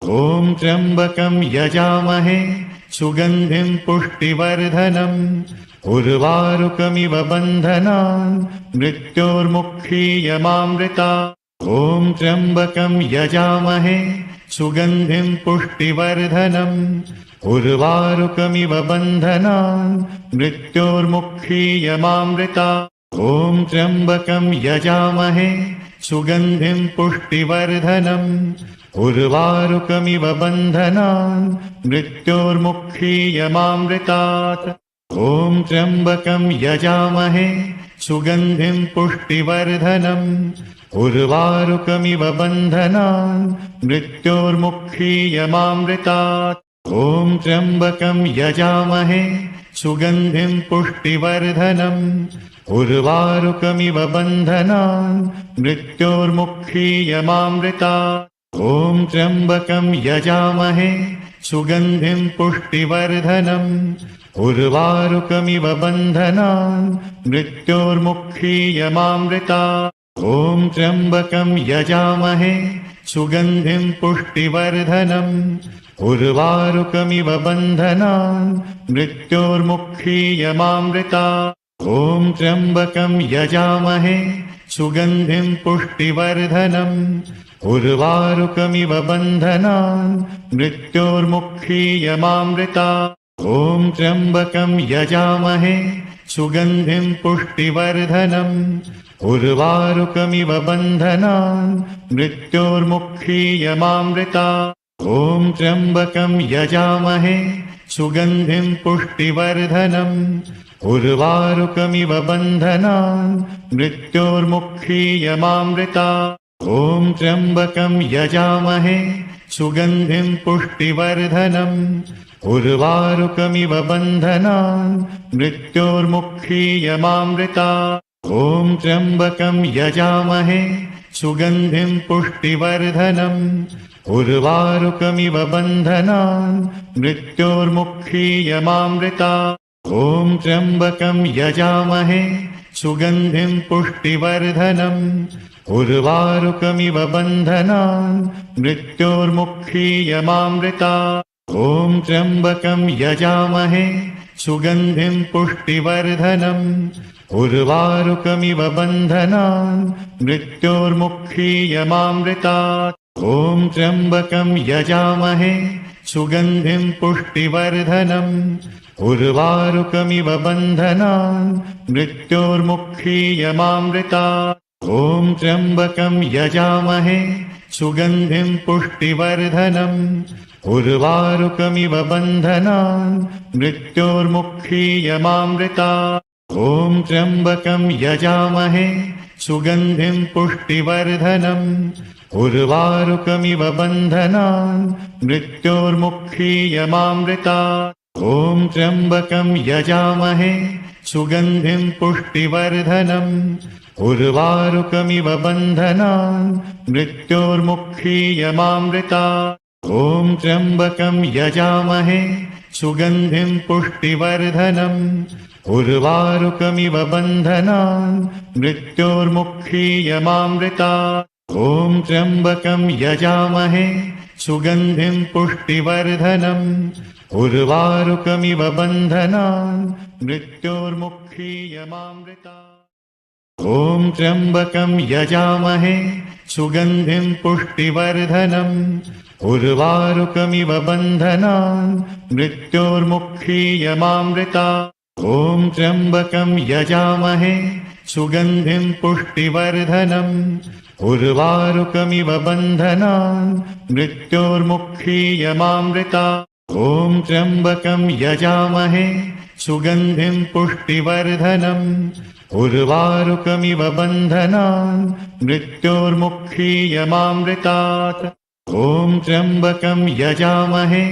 ॐ त्र्यम्बकं यजामहे सुगन्धिं पुष्टिवर्धनम् उर्वारुकमिव बन्धनान् मृत्योर्मुक्षीयमामृतात्। ॐ त्र्यम्बकं यजामहे सुगन्धिं पुष्टिवर्धनम् उर्वारुकमिव बन्धनान् मृत्योर्मुक्षीयमामृतात्। ॐ त्र्यम्बकं यजामहे सुगन्धिं पुष्टिवर्धनम् उर्वारुकमिव बन्धनान् मृत्योर्मुक्षीयमामृतात्। ॐ त्र्यम्बकं यजामहे सुगन्धिं पुष्टिवर्धनम् उर्वारुकमिव बन्धनान् मृत्योर्मुक्षीयमामृतात्। ॐ त्र्यम्बकं यजामहे सुगन्धिं पुष्टिवर्धनम् उर्वारुकमिव बन्धनान् मृत्योर्मुक्षीयमामृतात्। ॐ त्र्यम्बकं यजामहे सुगन्धिं पुष्टिवर्धनम् उर्वारुकमिव बन्धनान् मृत्योर्मुक्षीयमामृतात्। ॐ त्र्यम्बकं यजामहे सुगन्धिं पुष्टिवर्धनम् उर्वारुकमिव बन्धनान् मृत्योर्मुक्षीयमामृतात्। ॐ त्र्यम्बकं यजामहे सुगन्धिं पुष्टिवर्धनम् उर्वारुकमिव बन्धनान् मृत्योर्मुक्षीयमामृतात्। ॐ त्र्यम्बकं यजामहे सुगन्धिं पुष्टिवर्धनम् उर्वारुकमिव बन्धनान् मृत्योर्मुक्षीयमामृतात्। ॐ त्र्यम्बकं यजामहे सुगन्धिं पुष्टिवर्धनम् उर्वारुकमिव बन्धनान् मृत्योर्मुक्षीयमामृतात्। ॐ त्र्यम्बकं यजामहे सुगन्धिं पुष्टिवर्धनम् उर्वारुकमिव बन्धनान् मृत्योर्मुक्षीयमामृतात्। ॐ त्र्यम्बकं यजामहे सुगन्धिं पुष्टिवर्धनम् उर्वारुकमिव बन्धनान् मृत्योर्मुक्षीयमामृतात्। ॐ त्र्यम्बकं यजामहे सुगन्धिं पुष्टिवर्धनम् उर्वारुकमिव बन्धनान् मृत्योर्मुक्षीयमामृतात्। ॐ त्र्यम्बकं यजामहे सुगन्धिं पुष्टिवर्धनम् उर्वारुकमिव बन्धनान् मृत्योर्मुक्षीयमामृतात्। ॐ त्र्यम्बकं यजामहे सुगन्धिं पुष्टिवर्धनम् उर्वारुकमिव बन्धनान् मृत्योर्मुक्षीयमामृतात्। ॐ त्र्यम्बकं यजामहे सुगन्धिं पुष्टिवर्धनम् उर्वारुकमिव बन्धनान् मृत्योर्मुक्षीयमामृतात्। ॐ त्र्यम्बकं यजामहे सुगन्धिं पुष्टिवर्धनम् उर्वारुकमिव बन्धनान् मृत्योर्मुक्षीयमामृतात्। ॐ त्र्यम्बकं यजामहे सुगन्धिं पुष्टिवर्धनम् उर्वारुकमिव बन्धनान् मृत्योर्मुक्षीयमामृतात्। ॐ त्र्यम्बकं यजामहे सुगन्धिं पुष्टिवर्धनम् उर्वारुकमिव बन्धनान् मृत्योर्मुक्षीयमामृतात्। ॐ त्र्यम्बकं यजामहे सुगन्धिं पुष्टिवर्धनम् उर्वारुकमिव बन्धनान् मृत्योर्मुक्षीयमामृतात्। ॐ त्र्यम्बकं यजामहे सुगन्धिं पुष्टिवर्धनम् उर्वारुकमिव बन्धनान् मृत्योर्मुक्षीयमामृतात्। ॐ त्र्यम्बकं यजामहे सुगन्धिं पुष्टिवर्धनम् उर्वारुकमिव बन्धनान् मृत्योर्मुक्षीयमामृतात्। ॐ त्र्यम्बकं यजामहे सुगन्धिं पुष्टिवर्धनम् उर्वारुकमिव बन्धनान् मृत्योर्मुक्षीयमामृतात्। ॐ त्र्यम्बकं यजामहे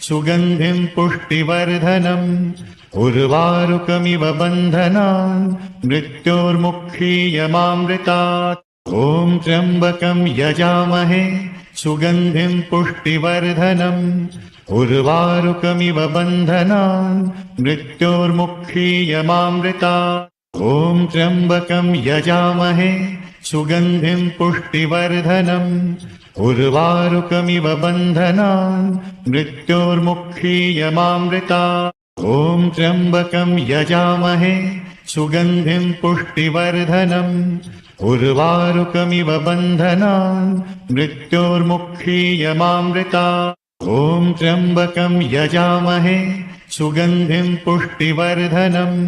सुगन्धिं पुष्टिवर्धनम् उर्वारुकमिव बन्धनान् मृत्योर्मुक्षीयमामृतात्। ॐ त्र्यम्बकं यजामहे सुगन्धिं पुष्टिवर्धनम् उर्वारुकमिव बन्धनान् मृत्योर्मुक्षीयमामृतात्। ॐ त्र्यम्बकं यजामहे सुगन्धिं पुष्टिवर्धनम् उर्वारुकमिव बन्धनान् मृत्योर्मुक्षीयमामृतात्। ॐ त्र्यम्बकं यजामहे सुगन्धिं पुष्टिवर्धनम् उर्वारुकमिव बन्धनान् मृत्योर्मुक्षीयमामृतात्। ॐ त्र्यम्बकं यजामहे सुगन्धिं पुष्टिवर्धनम्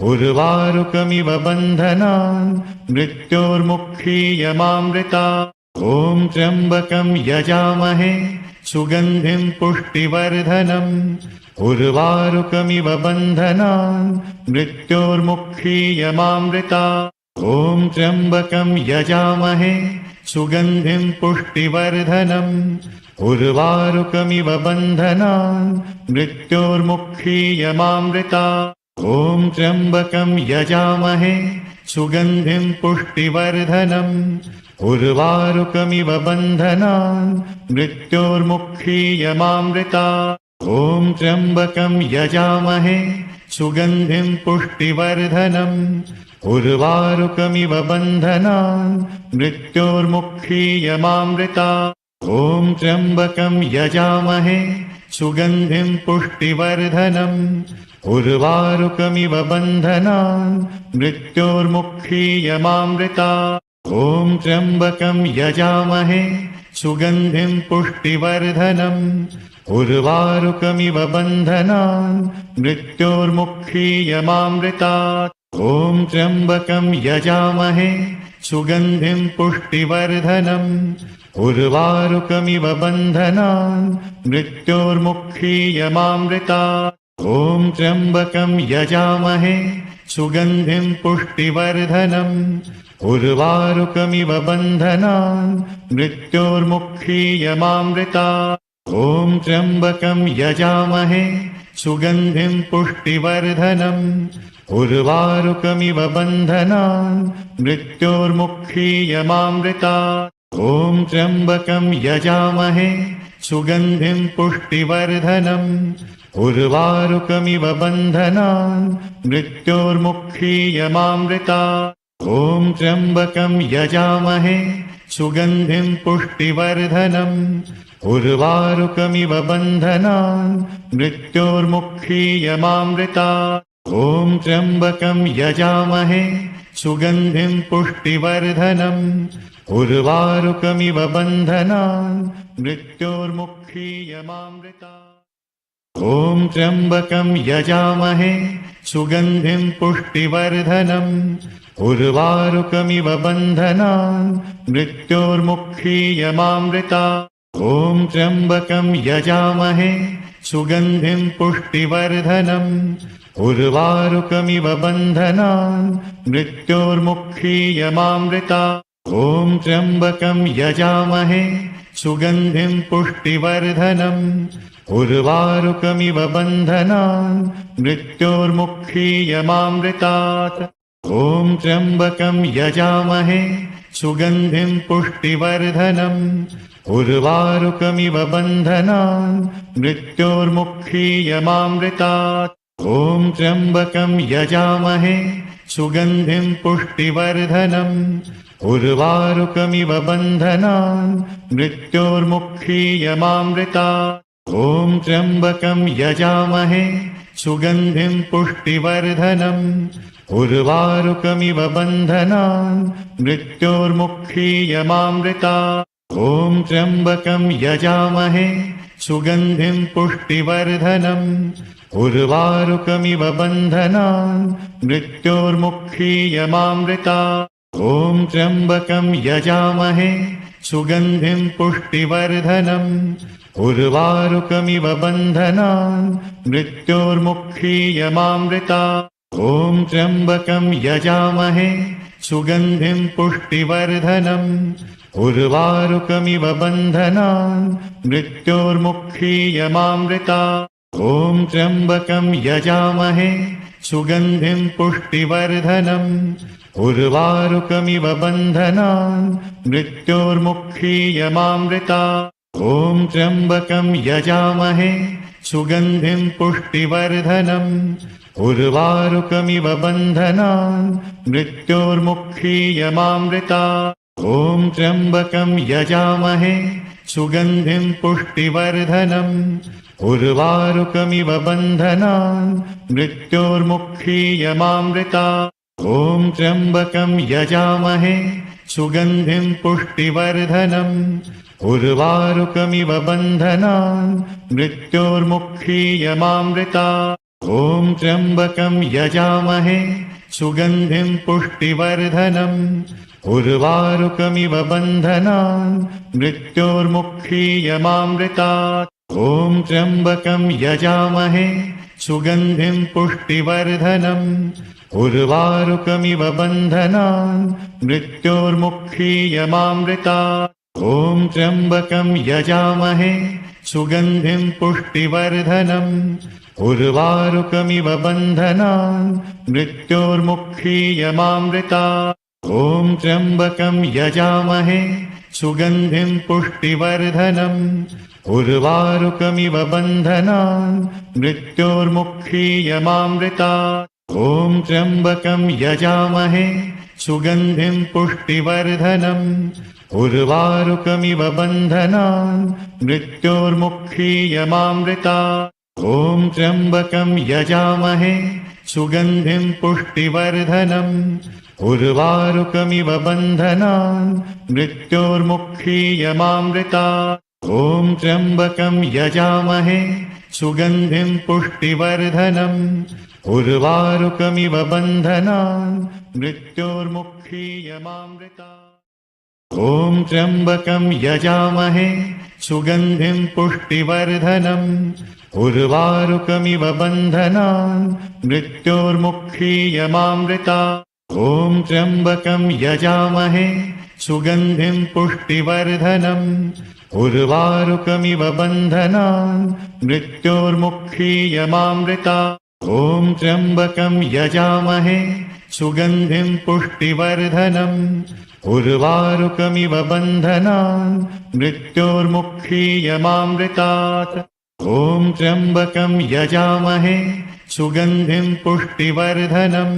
उर्वारुकमिव बन्धनान् मृत्योर्मुक्षीयमामृतात्। ॐ त्र्यम्बकं यजामहे सुगन्धिं पुष्टिवर्धनम् उर्वारुकमिव बन्धनान् मृत्योर्मुक्षीयमामृतात्। ॐ त्र्यम्बकं यजामहे सुगन्धिं पुष्टिवर्धनम् उर्वारुकमिव बन्धनान् मृत्योर्मुक्षीयमामृतात्। ॐ त्र्यम्बकं यजामहे सुगन्धिं पुष्टिवर्धनम् उर्वारुकमिव बन्धनान् मृत्योर्मुक्षीयमामृतात्। ॐ त्र्यम्बकं यजामहे सुगन्धिं पुष्टिवर्धनम् उर्वारुकमिव बन्धनान् मृत्योर्मुक्षीयमामृतात्। ॐ त्र्यम्बकं यजामहे सुगन्धिं पुष्टिवर्धनम् उर्वारुकमिव बन्धनान् मृत्योर्मुक्षीयमामृतात्। ॐ त्र्यम्बकं यजामहे सुगन्धिं पुष्टिवर्धनम् उर्वारुकमिव बन्धनान् मृत्योर्मुक्षीयमामृतात्। ॐ त्र्यम्बकं यजामहे सुगन्धिं पुष्टिवर्धनम् उर्वारुकमिव बन्धनान् मृत्योर्मुक्षीयमामृतात्। ॐ त्र्यम्बकं यजामहे सुगन्धिं पुष्टिवर्धनम् उर्वारुकमिव बन्धनान् मृत्योर्मुक्षीयमामृतात्। ॐ त्र्यम्बकं यजामहे सुगन्धिं पुष्टिवर्धनम् उर्वारुकमिव बन्धनान् मृत्योर्मुक्षीयमामृतात्। ॐ त्र्यम्बकं यजामहे सुगन्धिं पुष्टिवर्धनम् उर्वारुकमिव बन्धनान् मृत्योर्मुक्षीयमामृतात्। ॐ त्र्यम्बकं यजामहे सुगन्धिं पुष्टिवर्धनम् उर्वारुकमिव बन्धनान् मृत्योर्मुक्षीयमामृतात्। ॐ त्र्यम्बकं यजामहे सुगन्धिं पुष्टिवर्धनम् उर्वारुकमिव बन्धनान् मृत्योर्मुक्षीयमामृतात्। ॐ त्र्यम्बकं यजामहे सुगन्धिं पुष्टिवर्धनम् उर्वारुकमिव बन्धनान् मृत्योर्मुक्षीयमामृतात्। ॐ त्र्यम्बकं यजामहे सुगन्धिं पुष्टिवर्धनम् उर्वारुकमिव बन्धनान् मृत्योर्मुक्षीयमामृतात्। ॐ त्र्यम्बकं यजामहे सुगन्धिं पुष्टिवर्धनम् उर्वारुकमिव बन्धनान् मृत्योर्मुक्षीयमामृतात्। ॐ त्र्यम्बकं यजामहे सुगन्धिं पुष्टिवर्धनम् उर्वारुकमिव बन्धनान् मृत्योर्मुक्षीयमामृतात्। ॐ त्र्यम्बकं यजामहे सुगन्धिं पुष्टिवर्धनम् उर्वारुकमिव बन्धनान् मृत्योर्मुक्षीयमामृतात्। ॐ त्र्यम्बकं यजामहे सुगन्धिं पुष्टिवर्धनम् उर्वारुकमिव बन्धनान् मृत्योर्मुक्षीयमामृतात्। ॐ त्र्यम्बकं यजामहे सुगन्धिं पुष्टिवर्धनम् उर्वारुकमिव बन्धनान् मृत्योर्मुक्षीयमामृतात्। ॐ त्र्यम्बकं यजामहे सुगन्धिं पुष्टिवर्धनम् उर्वारुकमिव बन्धनान् मृत्योर्मुक्षीयमामृतात्। ॐ त्र्यम्बकं यजामहे सुगन्धिं पुष्टिवर्धनम् उर्वारुकमिव बन्धनान् मृत्योर्मुक्षीयमामृतात्। ॐ त्र्यम्बकं यजामहे सुगन्धिं पुष्टिवर्धनम् उर्वारुकमिव बन्धनान् मृत्योर्मुक्षीयमामृतात्। ॐ त्र्यम्बकं यजामहे सुगन्धिं पुष्टिवर्धनम् उर्वारुकमिव बन्धनान् मृत्योर्मुक्षीयमामृतात्। ॐ त्र्यम्बकं यजामहे सुगन्धिं पुष्टिवर्धनम् उर्वारुकमिव बन्धनान् मृत्योर्मुक्षीयमामृतात् ॐ त्र्यम्बकं यजामहे सुगन्धिं पुष्टिवर्धनम् उर्वारुकमिव बन्धनान् मृत्योर्मुक्षीयमामृतात् ॐ त्र्यम्बकं यजामहे सुगन्धिं पुष्टिवर्धनम् उर्वारुकमिव बन्धनान् मृत्योर्मुक्षीयमामृतात् ॐ त्र्यम्बकं यजामहे सुगन्धिं पुष्टिवर्धनम् उर्वारुकमिव बन्धनान् मृत्योर्मुक्षीयमामृतात् ॐ त्र्यम्बकं यजामहे सुगन्धिं पुष्टिवर्धनम् उर्वारुकमिव बन्धनान् मृत्योर्मुक्षीयमामृतात् ॐ त्र्यम्बकं यजामहे सुगन्धिं पुष्टिवर्धनम् उर्वारुकमिव बन्धनान् मृत्योर्मुक्षीयमामृतात् ॐ त्र्यम्बकं यजामहे सुगन्धिं पुष्टिवर्धनम् उर्वारुकमिव बन्धनान् मृत्योर्मुक्षीयमामृतात् ॐ त्र्यम्बकं यजामहे सुगन्धिं पुष्टिवर्धनम् उर्वारुकमिव बन्धनान् मृत्योर्मुक्षीयमामृतात् ॐ त्र्यम्बकं यजामहे सुगन्धिं पुष्टिवर्धनम् उर्वारुकमिव बन्धनान् मृत्योर्मुक्षीयमामृतात् ॐ त्र्यम्बकं यजामहे सुगन्धिं पुष्टिवर्धनम् उर्वारुकमिव बन्धनान् मृत्योर्मुक्षीयमामृतात् ॐ त्र्यम्बकं यजामहे सुगन्धिं पुष्टिवर्धनम् उर्वारुकमिव बन्धनान् मृत्योर्मुक्षीयमामृतात् ॐ त्र्यम्बकं यजामहे सुगन्धिं पुष्टिवर्धनम् उर्वारुकमिव बन्धनान् मृत्योर्मुक्षीयमामृतात् ॐ त्र्यम्बकं यजामहे सुगन्धिं पुष्टिवर्धनम्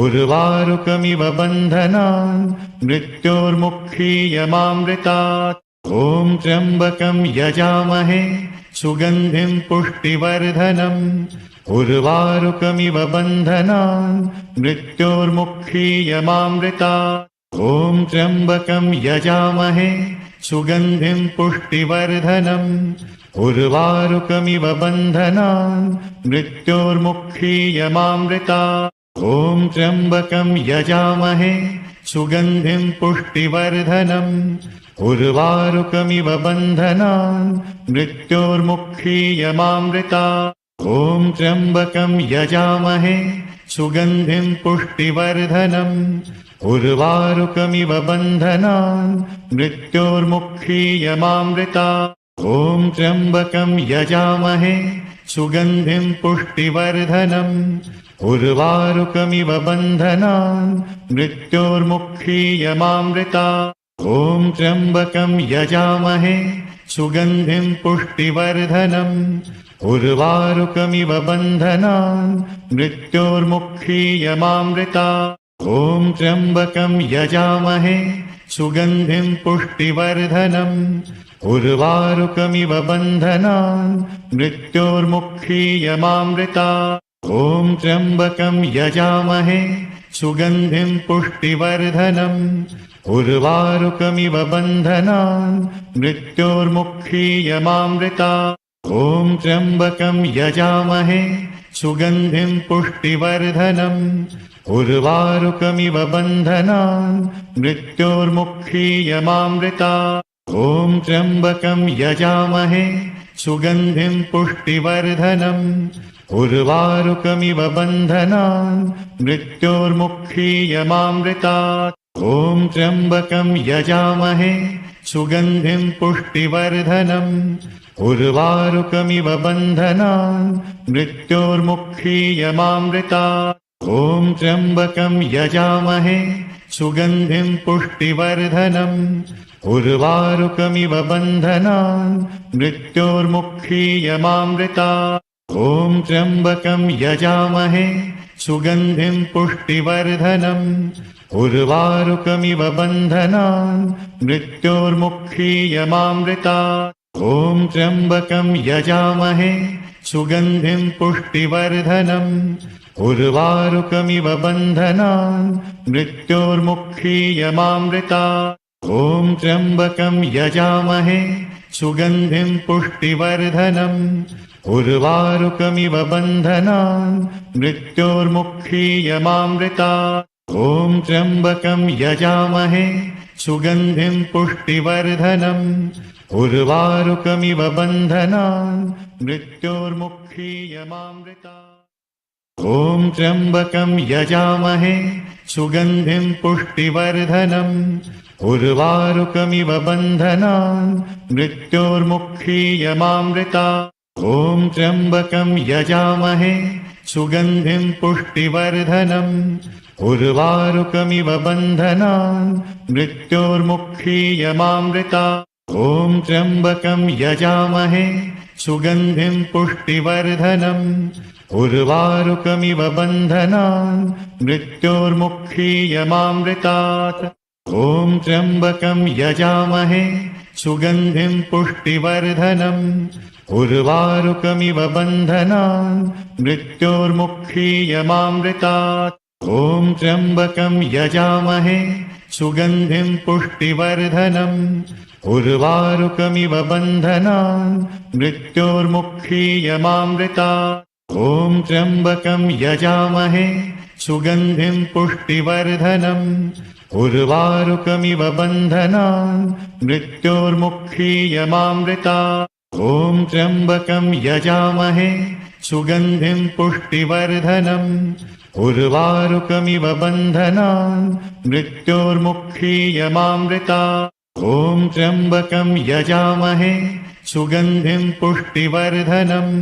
उर्वारुकमिव बन्धनान् मृत्योर्मुक्षीयमामृतात् ॐ त्र्यम्बकं यजामहे सुगन्धिं पुष्टिवर्धनम् उर्वारुकमिव बन्धनान् मृत्योर्मुक्षीयमामृतात् ॐ त्र्यम्बकं यजामहे सुगन्धिं पुष्टिवर्धनम् उर्वारुकमिव बन्धनान् मृत्योर्मुक्षीयमामृतात् ॐ त्र्यम्बकं यजामहे सुगन्धिं पुष्टिवर्धनम् उर्वारुकमिव बन्धनान् मृत्योर्मुक्षीयमामृतात् ॐ त्र्यम्बकं यजामहे सुगन्धिं पुष्टिवर्धनम् उर्वारुकमिव बन्धनान् मृत्योर्मुक्षीयमामृतात् ॐ त्र्यम्बकं यजामहे सुगन्धिं पुष्टिवर्धनम् उर्वारुकमिव बन्धनान् मृत्योर्मुक्षीयमामृतात् ॐ त्र्यम्बकं यजामहे सुगन्धिं पुष्टिवर्धनम् उर्वारुकमिव बन्धनान् मृत्योर्मुक्षीयमामृतात् ॐ त्र्यम्बकं यजामहे सुगन्धिं पुष्टिवर्धनम् उर्वारुकमिव बन्धनान् मृत्योर्मुक्षीयमामृतात् ॐ त्र्यम्बकं यजामहे सुगन्धिं पुष्टिवर्धनम् उर्वारुकमिव बन्धनान् मृत्योर्मुक्षीयमामृतात् ॐ त्र्यम्बकं यजामहे सुगन्धिं पुष्टिवर्धनम् उर्वारुकमिव बन्धनान् मृत्योर्मुक्षीयमामृतात् ॐ त्र्यम्बकं यजामहे सुगन्धिं पुष्टिवर्धनम् उर्वारुकमिव बन्धनान् मृत्योर्मुक्षीयमामृतात् ॐ त्र्यम्बकं यजामहे सुगन्धिं पुष्टिवर्धनम् उर्वारुकमिव बन्धनान् मृत्योर्मुक्षीयमामृतात् ॐ त्र्यम्बकं यजामहे सुगन्धिं पुष्टिवर्धनम् उर्वारुकमिव बन्धनान् मृत्योर्मुक्षीयमामृतात् ॐ त्र्यम्बकं यजामहे सुगन्धिं पुष्टिवर्धनम् उर्वारुकमिव बन्धनान् मृत्योर्मुक्षीयमामृतात्। ॐ त्र्यम्बकं यजामहे सुगन्धिं पुष्टिवर्धनम् उर्वारुकमिव बन्धनान् मृत्योर्मुक्षीयमामृतात्। ॐ त्र्यम्बकं यजामहे सुगन्धिं पुष्टिवर्धनम् उर्वारुकमिव बन्धनान् मृत्योर्मुक्षीयमामृतात्। ॐ त्र्यम्बकं यजामहे सुगन्धिं पुष्टिवर्धनम् उर्वारुकमिव बन्धनान् मृत्योर्मुक्षीयमामृतात्। ॐ त्र्यम्बकं यजामहे सुगन्धिं पुष्टिवर्धनम् उर्वारुकमिव बन्धनान् मृत्योर्मुक्षीयमामृतात्। ॐ त्र्यम्बकं यजामहे सुगन्धिं पुष्टिवर्धनम् उर्वारुकमिव बन्धनान् मृत्योर्मुक्षीयमामृतात्। ॐ त्र्यम्बकं यजामहे सुगन्धिं पुष्टिवर्धनम् उर्वारुकमिव बन्धनान् मृत्योर्मुक्षीयमामृतात्। ॐ त्र्यम्बकं यजामहे सुगन्धिं पुष्टिवर्धनम् उर्वारुकमिव बन्धनान् मृत्योर्मुक्षीयमामृतात्। ॐ त्र्यम्बकं यजामहे सुगन्धिं पुष्टिवर्धनम् उर्वारुकमिव बन्धनान् मृत्योर्मुक्षीयमामृतात्। ॐ त्र्यम्बकं यजामहे सुगन्धिं पुष्टिवर्धनम् उर्वारुकमिव बन्धनान् मृत्योर्मुक्षीयमामृतात्। ॐ त्र्यम्बकं यजामहे सुगन्धिं पुष्टिवर्धनम् उर्वारुकमिव बन्धनान् मृत्योर्मुक्षीयमामृतात्। ॐ त्र्यम्बकं यजामहे सुगन्धिं पुष्टिवर्धनम्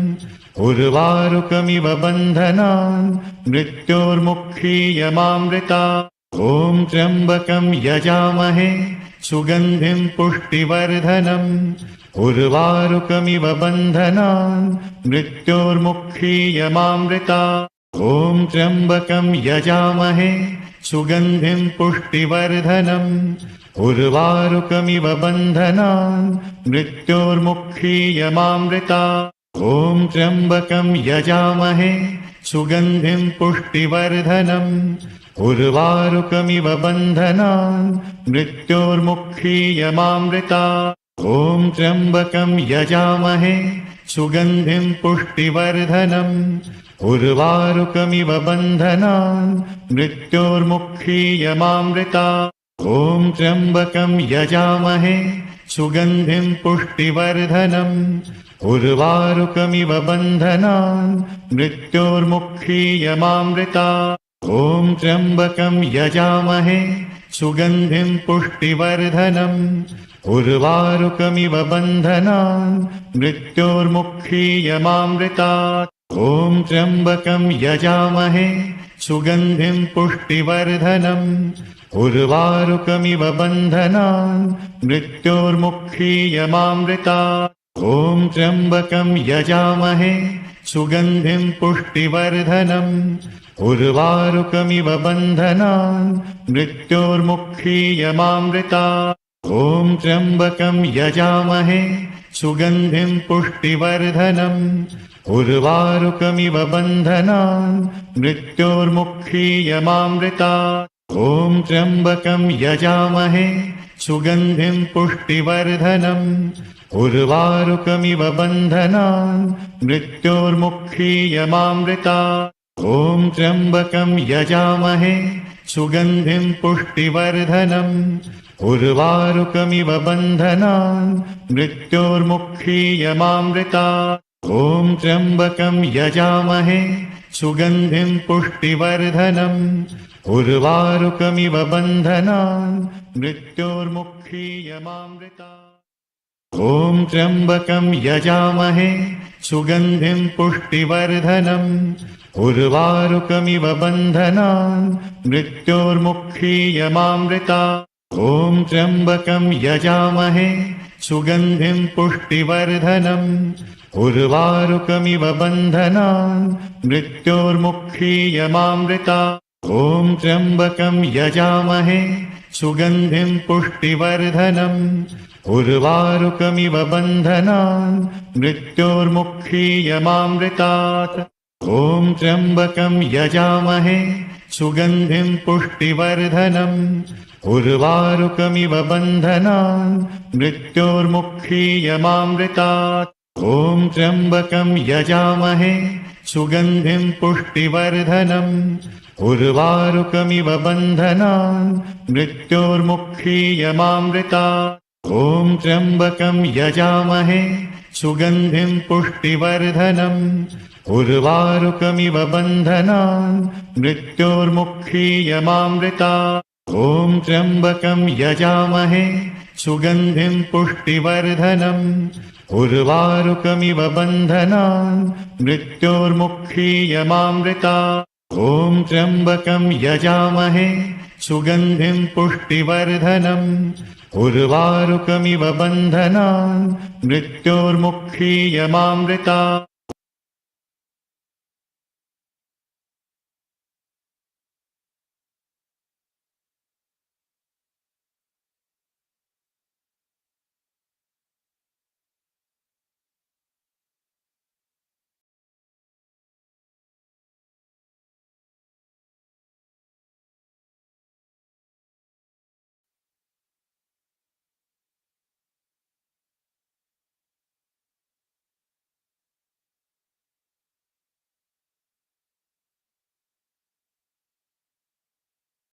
उर्वारुकमिव बन्धनान् मृत्योर्मुक्षीयमामृतात्। ॐ त्र्यम्बकं यजामहे सुगन्धिं पुष्टिवर्धनम् उर्वारुकमिव बन्धनान् मृत्योर्मुक्षीयमामृतात्। ॐ त्र्यम्बकं यजामहे सुगन्धिं पुष्टिवर्धनम् उर्वारुकमिव बन्धनान् मृत्योर्मुक्षीयमामृतात्। ॐ त्र्यम्बकं यजामहे सुगन्धिं पुष्टिवर्धनम् उर्वारुकमिव बन्धनान् मृत्योर्मुक्षीयमामृतात्। ॐ त्र्यम्बकं यजामहे सुगन्धिं पुष्टिवर्धनम् उर्वारुकमिव बन्धनान् मृत्योर्मुक्षीयमामृतात्। ॐ त्र्यम्बकं यजामहे सुगन्धिं पुष्टिवर्धनम् उर्वारुकमिव बन्धनान् मृत्योर्मुक्षीयमामृतात्। ॐ त्र्यम्बकं यजामहे सुगन्धिं पुष्टिवर्धनम् उर्वारुकमिव बन्धनान् मृत्योर्मुक्षीयमामृतात्। ॐ त्र्यम्बकं यजामहे सुगन्धिं पुष्टिवर्धनम् उर्वारुकमिव बन्धनान् मृत्योर्मुक्षीयमामृतात्। ॐ त्र्यम्बकं यजामहे सुगन्धिं पुष्टिवर्धनम् उर्वारुकमिव बन्धनान् मृत्योर्मुक्षीयमामृतात्। ॐ त्र्यम्बकं यजामहे सुगन्धिं पुष्टिवर्धनम् उर्वारुकमिव बन्धनान् मृत्योर्मुक्षीयमामृतात्। ॐ त्र्यम्बकं यजामहे सुगन्धिं पुष्टिवर्धनम् उर्वारुकमिव बन्धनान् मृत्योर्मुक्षीयमामृतात्। ॐ त्र्यम्बकं यजामहे सुगन्धिं पुष्टिवर्धनम् उर्वारुकमिव बन्धनान् मृत्योर्मुक्षीयमामृतात्। ॐ त्र्यम्बकं यजामहे सुगन्धिं पुष्टिवर्धनम् उर्वारुकमिव बन्धनान् मृत्योर्मुक्षीयमामृतात्। ॐ त्र्यम्बकं यजामहे सुगन्धिं पुष्टिवर्धनम् उर्वारुकमिव बन्धनान् मृत्योर्मुक्षीयमामृतात्। ॐ त्र्यम्बकं यजामहे सुगन्धिं पुष्टिवर्धनम् उर्वारुकमिव बन्धनान् मृत्योर्मुक्षीयमामृतात्। ॐ त्र्यम्बकं यजामहे सुगन्धिं पुष्टिवर्धनम् उर्वारुकमिव बन्धनान् मृत्योर्मुक्षीयमामृतात् ॐ त्र्यम्बकं यजामहे सुगन्धिं पुष्टिवर्धनम् उर्वारुकमिव बन्धनान् मृत्योर्मुक्षीयमामृतात् ॐ त्र्यम्बकं यजामहे सुगन्धिं पुष्टिवर्धनम् उर्वारुकमिव बन्धनान् मृत्योर्मुक्षीयमामृतात् ॐ त्र्यम्बकं यजामहे सुगन्धिं पुष्टिवर्धनम् उर्वारुकमिव बन्धनान् मृत्योर्मुक्षीयमामृतात् ॐ त्र्यम्बकं यजामहे सुगन्धिं पुष्टिवर्धनम् उर्वारुकमिव बन्धनान् मृत्योर्मुक्षीयमामृतात् ॐ त्र्यम्बकं यजामहे सुगन्धिं पुष्टिवर्धनम् उर्वारुकमिव बन्धनान् मृत्योर्मुक्षीयमामृतात्